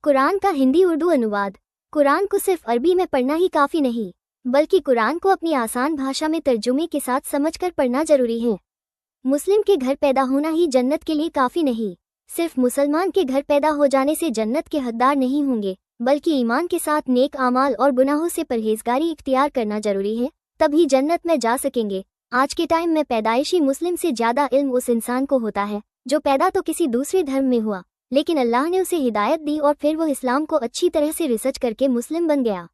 कुरान का हिंदी उर्दू अनुवाद। कुरान को सिर्फ अरबी में पढ़ना ही काफ़ी नहीं, बल्कि कुरान को अपनी आसान भाषा में तर्जुमे के साथ समझकर पढ़ना जरूरी है। मुस्लिम के घर पैदा होना ही जन्नत के लिए काफ़ी नहीं। सिर्फ मुसलमान के घर पैदा हो जाने से जन्नत के हकदार नहीं होंगे, बल्कि ईमान के साथ नेक आमाल और गुनाहों से परहेजगारी इख्तियार करना जरूरी है, तभी जन्नत में जा सकेंगे। आज के टाइम में पैदाइशी मुस्लिम से ज़्यादा इल्म उस इंसान को होता है जो पैदा तो किसी दूसरे धर्म में हुआ, लेकिन अल्लाह ने उसे हिदायत दी और फिर वो इस्लाम को अच्छी तरह से रिसर्च करके मुस्लिम बन गया।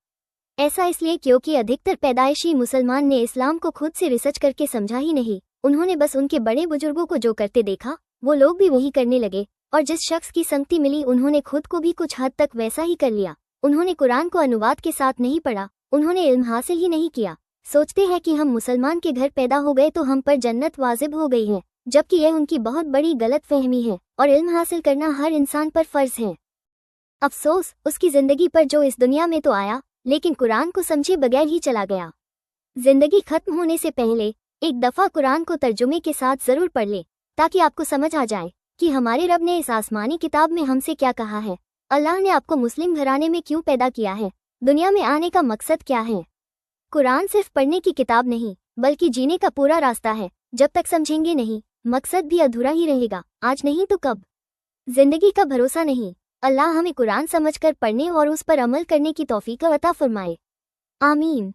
ऐसा इसलिए क्योंकि अधिकतर पैदाइशी मुसलमान ने इस्लाम को खुद से रिसर्च करके समझा ही नहीं, उन्होंने बस उनके बड़े बुजुर्गों को जो करते देखा वो लोग भी वही करने लगे, और जिस शख्स की संगति मिली उन्होंने खुद को भी कुछ हद तक वैसा ही कर लिया। उन्होंने कुरान को अनुवाद के साथ नहीं पढ़ा, उन्होंने इल्म हासिल ही नहीं किया। सोचते हैं कि हम मुसलमान के घर पैदा हो गए तो हम पर जन्नत वाजिब हो गई है, जबकि यह उनकी बहुत बड़ी गलत फहमी है और इल्म हासिल करना हर इंसान पर फर्ज है। अफसोस उसकी जिंदगी पर जो इस दुनिया में तो आया, लेकिन कुरान को समझे बगैर ही चला गया। जिंदगी खत्म होने से पहले एक दफ़ा कुरान को तर्जुमे के साथ ज़रूर पढ़ ले, ताकि आपको समझ आ जाए कि हमारे रब ने इस आसमानी किताब में हमसे क्या कहा है। अल्लाह ने आपको मुस्लिम घराने में क्यों पैदा किया है, दुनिया में आने का मकसद क्या है। कुरान सिर्फ पढ़ने की किताब नहीं, बल्कि जीने का पूरा रास्ता है। जब तक समझेंगे नहीं, मकसद भी अधूरा ही रहेगा। आज नहीं तो कब, जिंदगी का भरोसा नहीं। अल्लाह हमें कुरान समझकर पढ़ने और उस पर अमल करने की तौफीक अता फरमाए। आमीन।